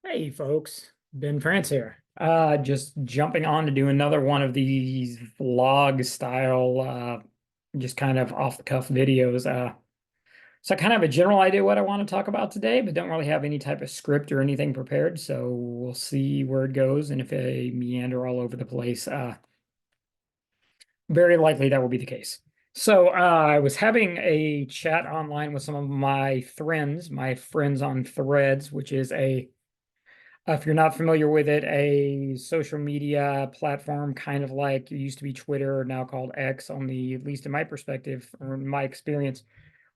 Hey folks, Ben France here. Just jumping on to do another one of these vlog style, just kind of off the cuff videos. So I kind of have a general idea what I want to talk about today, but don't really have any type of script or anything prepared. So we'll see where it goes, and if I meander all over the place, very likely that will be the case. So I was having a chat online with some of my friends on Threads, which is if you're not familiar with it, a social media platform kind of like it used to be Twitter, now called X, only at least in my perspective or in my experience,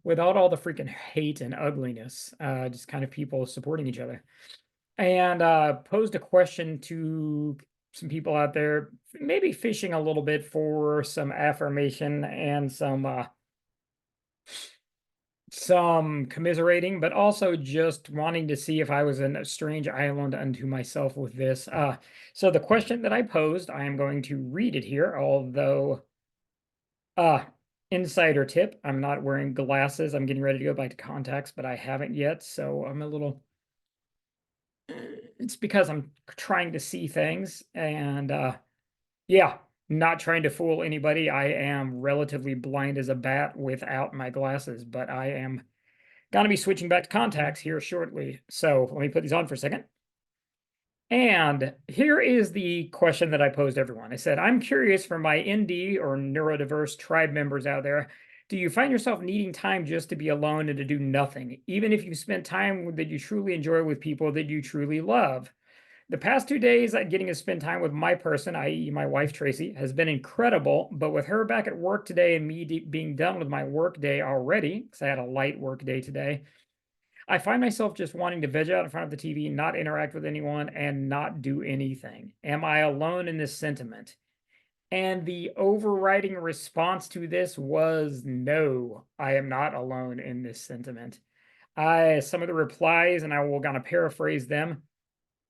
without all the freaking hate and ugliness, just kind of people supporting each other. And posed a question to some people out there, maybe fishing a little bit for some affirmation and some commiserating, but also just wanting to see if I was in a strange island unto myself with this. So the question that I posed, I am going to read it here, although uh insider tip, I'm not wearing glasses. I'm getting ready to go back to contacts, but I haven't yet, so I'm a little it's because I'm trying to see things and yeah, not trying to fool anybody. I am relatively blind as a bat without my glasses, but I am gonna be switching back to contacts here shortly. So let me put these on for a second. And here is the question that I posed everyone. I said, I'm curious for my ND or neurodiverse tribe members out there. Do you find yourself needing time just to be alone and to do nothing, even if you spent time that you truly enjoy with people that you truly love? The past 2 days, getting to spend time with my person, i.e., my wife Tracy, has been incredible. But with her back at work today and me being done with my work day already, because I had a light work day today, I find myself just wanting to veg out in front of the TV, not interact with anyone, and not do anything. Am I alone in this sentiment? And the overriding response to this was no, I am not alone in this sentiment. Some of the replies, and I will kind of paraphrase them.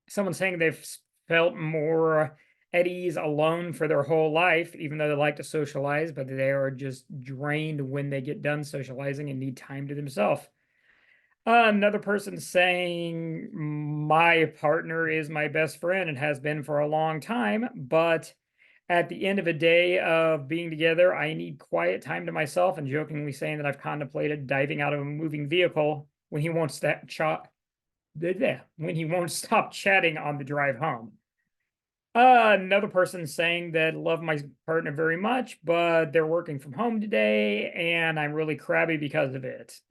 Someone saying they've felt more at ease alone for their whole life, even though they like to socialize, but they are just drained when they get done socializing and need time to themselves. Another person saying my partner is my best friend and has been for a long time, but at the end of a day of being together, I need quiet time to myself, and jokingly saying that I've contemplated diving out of a moving vehicle when he won't when he won't stop chatting on the drive home. Another person saying that love my partner very much, but they're working from home today, and I'm really crabby because of it.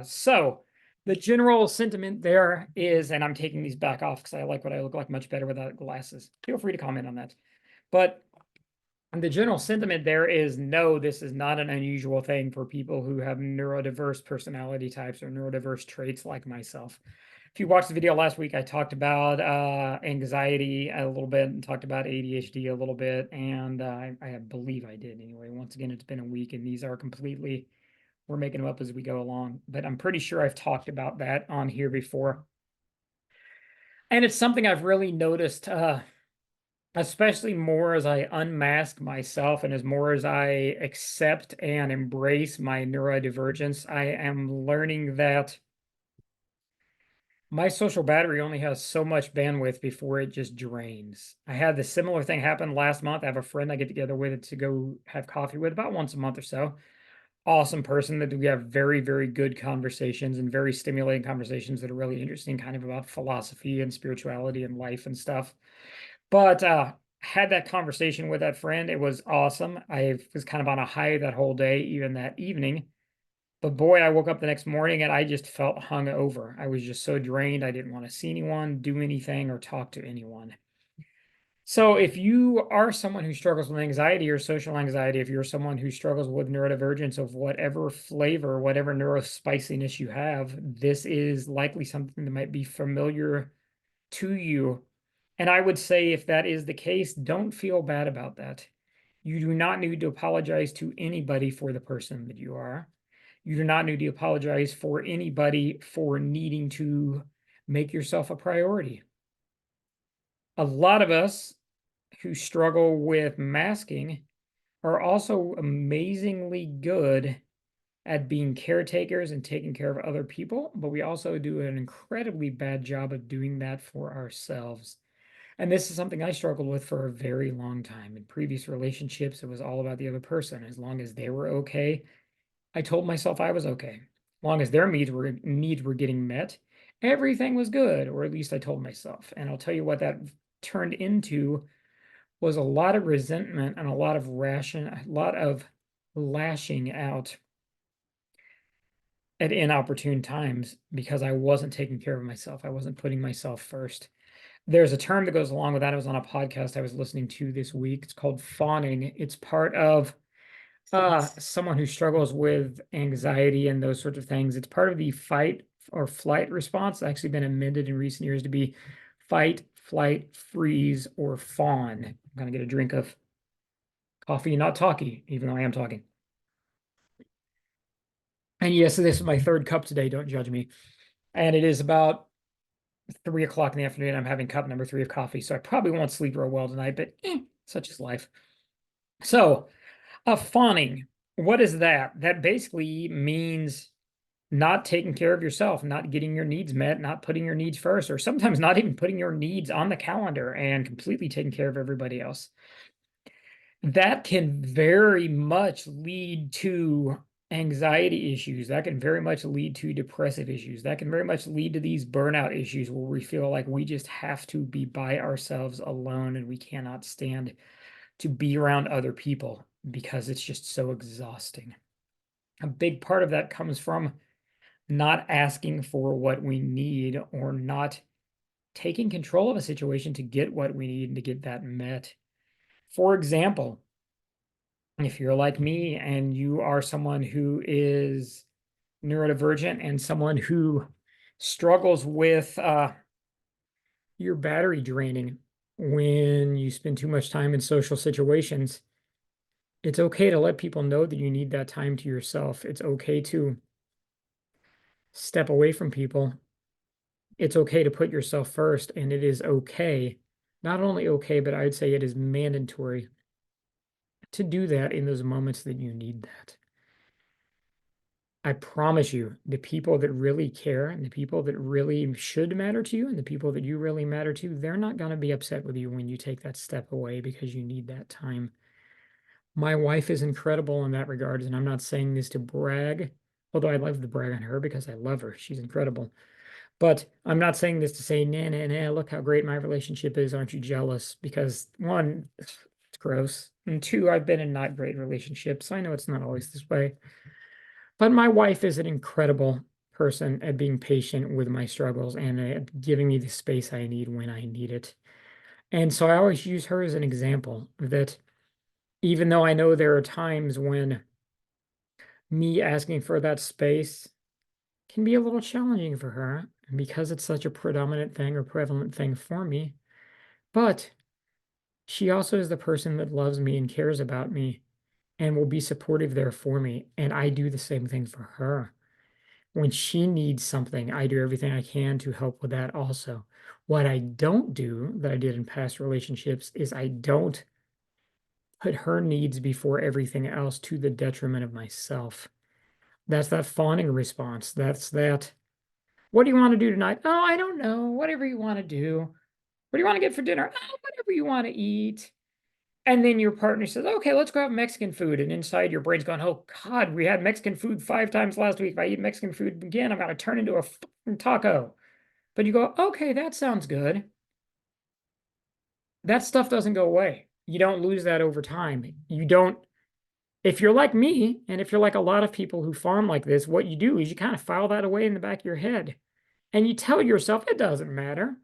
So the general sentiment there is, and I'm taking these back off because I like what I look like much better without glasses. Feel free to comment on that. But the general sentiment there is no, this is not an unusual thing for people who have neurodiverse personality types or neurodiverse traits like myself. If you watched the video last week, I talked about anxiety a little bit and talked about ADHD a little bit. And I believe I did anyway. Once again, it's been a week and these are completely, we're making them up as we go along. But I'm pretty sure I've talked about that on here before. And it's something I've really noticed, especially more as I unmask myself and as more as I accept and embrace my neurodivergence. I am learning that my social battery only has so much bandwidth before it just drains. I had the similar thing happen last month. I have a friend I get together with to go have coffee with about once a month or so. Awesome person that we have very, very good conversations and very stimulating conversations that are really interesting, kind of about philosophy and spirituality and life and stuff. But had that conversation with that friend. It was awesome. I was kind of on a high that whole day, even that evening. But boy, I woke up the next morning and I just felt hungover. I was just so drained. I didn't want to see anyone, do anything, or talk to anyone. So if you are someone who struggles with anxiety or social anxiety, if you're someone who struggles with neurodivergence of whatever flavor, whatever neurospiciness you have, this is likely something that might be familiar to you. And I would say if that is the case, don't feel bad about that. You do not need to apologize to anybody for the person that you are. You do not need to apologize for anybody for needing to make yourself a priority. A lot of us who struggle with masking are also amazingly good at being caretakers and taking care of other people, but we also do an incredibly bad job of doing that for ourselves. And this is something I struggled with for a very long time. In previous relationships, it was all about the other person. As long as they were okay, I told myself I was okay. As long as their needs were getting met, everything was good, or at least I told myself. And I'll tell you what that turned into was a lot of resentment and a lot of lashing out at inopportune times because I wasn't taking care of myself. I wasn't putting myself first. There's a term that goes along with that. It was on a podcast I was listening to this week. It's called fawning. It's part of someone who struggles with anxiety and those sorts of things. It's part of the fight or flight response. It's actually been amended in recent years to be fight, flight, freeze, or fawn. I'm gonna get a drink of coffee, not talkie, even though I am talking. And yes, this is my third cup today. Don't judge me. And it is about 3 o'clock in the afternoon. I'm having cup number 3 of coffee, so I probably won't sleep real well tonight, but such is life. So, fawning, what is that? That basically means not taking care of yourself, not getting your needs met, not putting your needs first, or sometimes not even putting your needs on the calendar and completely taking care of everybody else. That can very much lead to anxiety issues. That can very much lead to depressive issues. That can very much lead to these burnout issues where we feel like we just have to be by ourselves alone and we cannot stand to be around other people because it's just so exhausting. A big part of that comes from not asking for what we need or not taking control of a situation to get what we need and to get that met. For example, if you're like me and you are someone who is neurodivergent and someone who struggles with your battery draining when you spend too much time in social situations, it's okay to let people know that you need that time to yourself. It's okay to step away from people. It's okay to put yourself first, and it is okay, not only okay, but I'd say it is mandatory to do that in those moments that you need that. I promise you, the people that really care and the people that really should matter to you and the people that you really matter to, they're not going to be upset with you when you take that step away because you need that time. My wife is incredible in that regard, and I'm not saying this to brag, although I love to brag on her because I love her. She's incredible. But I'm not saying this to say, nah, nah, nah, look how great my relationship is. Aren't you jealous? Because one, it's gross. And two, I've been in not great relationships. So I know it's not always this way. But my wife is an incredible person at being patient with my struggles and at giving me the space I need when I need it. And so I always use her as an example that even though I know there are times when me asking for that space can be a little challenging for her because it's such a predominant thing or prevalent thing for me. But she also is the person that loves me and cares about me and will be supportive there for me. And I do the same thing for her. When she needs something, I do everything I can to help with that also. What I don't do that I did in past relationships is I don't put her needs before everything else to the detriment of myself. That's that fawning response. That's that. What do you want to do tonight? Oh, I don't know. Whatever you want to do. What do you want to get for dinner? Oh, whatever you want to eat. And then your partner says, okay, let's go have Mexican food. And inside your brain's going, oh God, we had Mexican food 5 times last week. If I eat Mexican food again, I'm going to turn into a fucking taco. But you go, okay, that sounds good. That stuff doesn't go away. You don't lose that over time. You don't, if you're like me, and if you're like a lot of people who farm like this, what you do is you kind of file that away in the back of your head. And you tell yourself, it doesn't matter.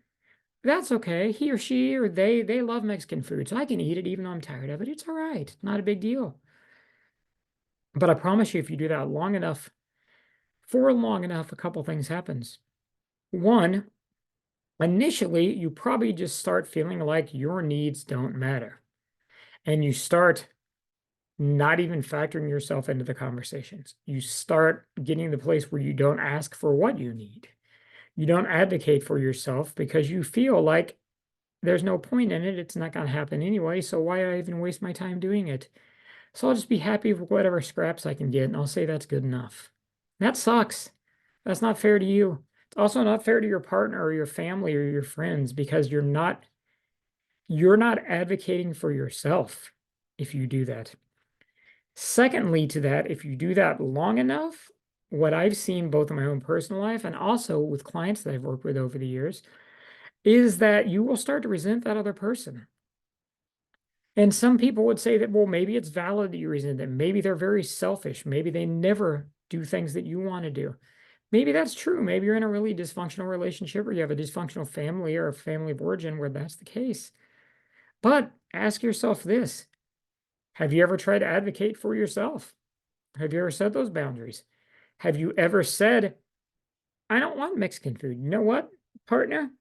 That's okay. He or she or they love Mexican food, so I can eat it even though I'm tired of it. It's all right. It's not a big deal. But I promise you, if you do that long enough, for long enough, a couple things happens. One, initially, you probably just start feeling like your needs don't matter. And you start not even factoring yourself into the conversations. You start getting to the place where you don't ask for what you need. You don't advocate for yourself because you feel like there's no point in it. It's not going to happen anyway. So why I even waste my time doing it? So I'll just be happy with whatever scraps I can get, and I'll say that's good enough. That sucks. That's not fair to you. It's also not fair to your partner or your family or your friends because you're not advocating for yourself if you do that. Secondly, to that, if you do that long enough, what I've seen both in my own personal life and also with clients that I've worked with over the years is that you will start to resent that other person. And some people would say that, well, maybe it's valid that you resent them. Maybe they're very selfish. Maybe they never do things that you want to do. Maybe that's true. Maybe you're in a really dysfunctional relationship or you have a dysfunctional family or a family of origin where that's the case. But ask yourself this. Have you ever tried to advocate for yourself? Have you ever set those boundaries? Have you ever said, I don't want Mexican food. You know what, partner?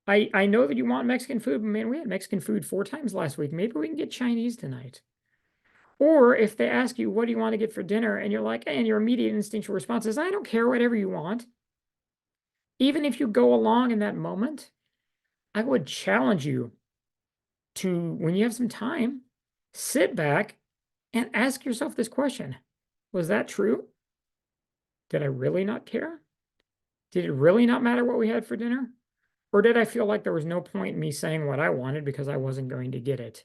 I know that you want Mexican food, but man, we had Mexican food 4 times last week. Maybe we can get Chinese tonight. Or if they ask you, what do you want to get for dinner? And you're like, and your immediate instinctual response is, I don't care, whatever you want. Even if you go along in that moment, I would challenge you to, when you have some time, sit back and ask yourself this question. Was that true? Did I really not care? Did it really not matter what we had for dinner? Or did I feel like there was no point in me saying what I wanted because I wasn't going to get it?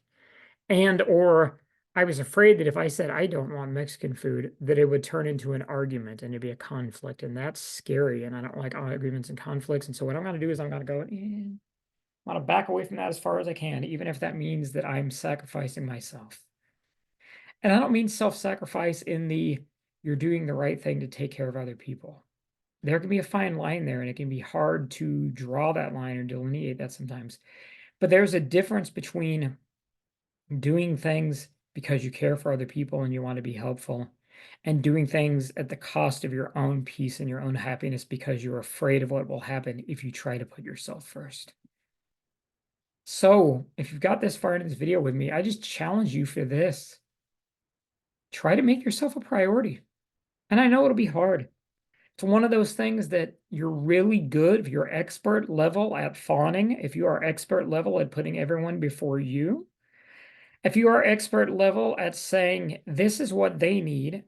And or I was afraid that if I said I don't want Mexican food, that it would turn into an argument and it'd be a conflict. And that's scary. And I don't like arguments and conflicts. And so what I'm going to do is I'm going to go, I'm going to back away from that as far as I can, even if that means that I'm sacrificing myself. And I don't mean self-sacrifice in the you're doing the right thing to take care of other people. There can be a fine line there, and it can be hard to draw that line or delineate that sometimes. But there's a difference between doing things because you care for other people and you want to be helpful, and doing things at the cost of your own peace and your own happiness because you're afraid of what will happen if you try to put yourself first. So, if you've got this far into this video with me, I just challenge you for this. Try to make yourself a priority. And I know it'll be hard. It's one of those things that you're really good if you're expert level at fawning, if you are expert level at putting everyone before you, if you are expert level at saying this is what they need,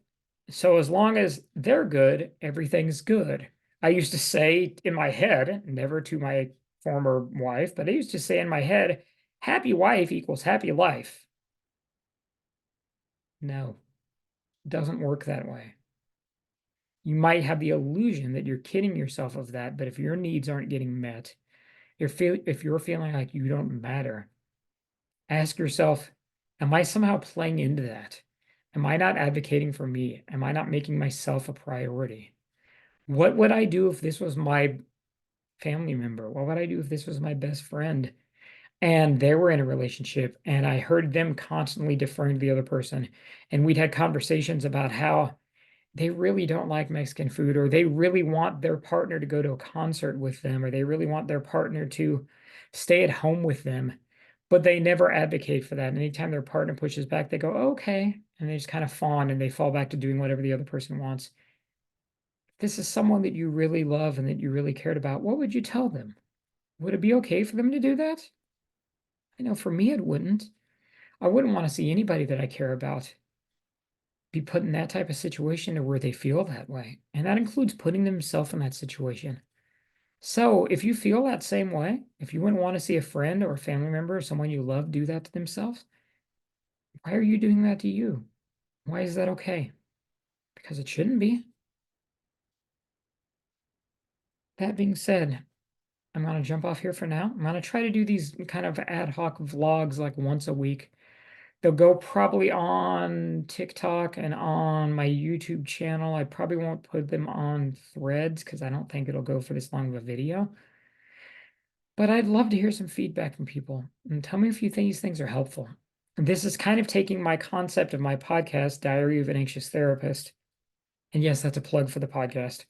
so as long as they're good, everything's good. I used to say in my head, never to my former wife, but I used to say in my head, happy wife equals happy life. No, it doesn't work that way. You might have the illusion that you're kidding yourself of that, but if your needs aren't getting met, if you're feeling like you don't matter, ask yourself, am I somehow playing into that? Am I not advocating for me? Am I not making myself a priority? What would I do if this was my family member? What would I do if this was my best friend and they were in a relationship and I heard them constantly deferring to the other person and we'd had conversations about how they really don't like Mexican food, or they really want their partner to go to a concert with them, or they really want their partner to stay at home with them, but they never advocate for that. And anytime their partner pushes back, they go, okay, and they just kind of fawn and they fall back to doing whatever the other person wants. If this is someone that you really love and that you really cared about, what would you tell them? Would it be okay for them to do that? I know for me, it wouldn't. I wouldn't want to see anybody that I care about be put in that type of situation to where they feel that way. And that includes putting themselves in that situation. So if you feel that same way, if you wouldn't want to see a friend or a family member or someone you love do that to themselves, why are you doing that to you? Why is that okay? Because it shouldn't be. That being said, I'm going to jump off here for now. I'm going to try to do these kind of ad hoc vlogs like once a week. They'll go probably on TikTok and on my YouTube channel. I probably won't put them on Threads because I don't think it'll go for this long of a video. But I'd love to hear some feedback from people and tell me if you think these things are helpful. This is kind of taking my concept of my podcast, Diary of an Anxious Therapist. And yes, that's a plug for the podcast.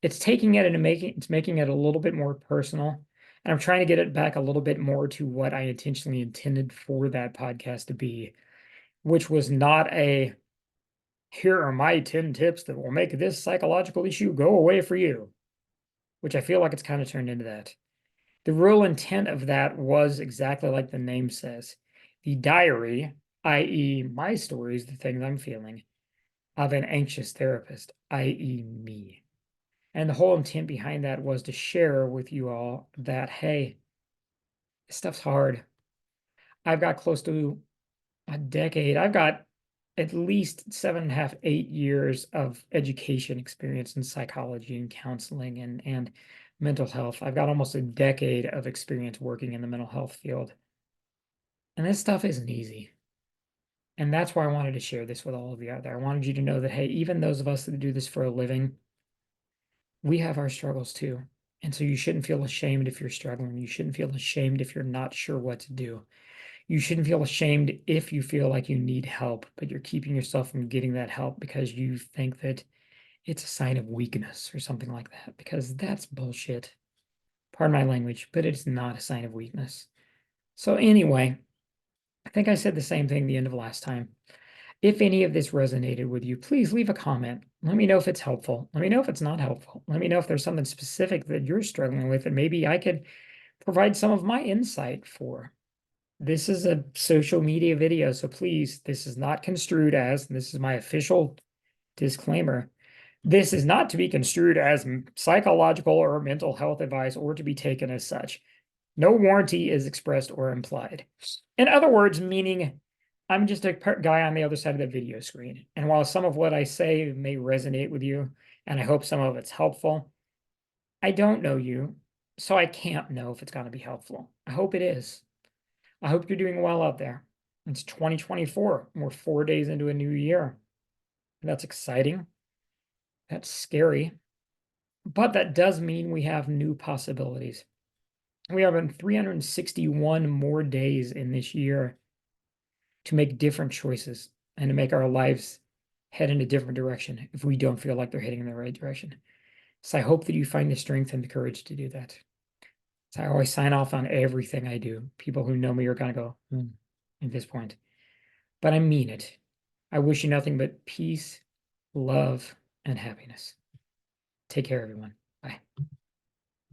It's taking it and making it a little bit more personal. And I'm trying to get it back a little bit more to what I intentionally intended for that podcast to be, which was not a here are my 10 tips that will make this psychological issue go away for you, which I feel like it's kind of turned into that. The real intent of that was exactly like the name says. The diary i.e., my stories, the things I'm feeling, of an anxious therapist, i.e., me. And the whole intent behind that was to share with you all that, hey, this stuff's hard. I've got close to a decade. I've got at least 7.5, 8 years of education experience in psychology and counseling and mental health. I've got almost a decade of experience working in the mental health field. And this stuff isn't easy. And that's why I wanted to share this with all of you out there. I wanted you to know that, hey, even those of us that do this for a living, we have our struggles too. And so you shouldn't feel ashamed if you're struggling. You shouldn't feel ashamed if you're not sure what to do. You shouldn't feel ashamed if you feel like you need help, but you're keeping yourself from getting that help because you think that it's a sign of weakness or something like that, because that's bullshit. Pardon my language, but it's not a sign of weakness. So anyway, I think I said the same thing the end of last time. If any of this resonated with you, please leave a comment. Let me know if it's helpful. Let me know if it's not helpful. Let me know if there's something specific that you're struggling with and maybe I could provide some of my insight for. This is a social media video, so please, this is not construed as, and this is my official disclaimer, this is not to be construed as psychological or mental health advice or to be taken as such. No warranty is expressed or implied. In other words, meaning I'm just a guy on the other side of the video screen. And while some of what I say may resonate with you, and I hope some of it's helpful, I don't know you, so I can't know if it's going to be helpful. I hope it is. I hope you're doing well out there. It's 2024. We're 4 days into a new year. That's exciting. That's scary. But that does mean we have new possibilities. We have 361 more days in this year to make different choices and to make our lives head in a different direction if we don't feel like they're heading in the right direction. So I hope that you find the strength and the courage to do that. So I always sign off on everything I do. People who know me are going to go, at this point. But I mean it. I wish you nothing but peace, love, and happiness. Take care, everyone.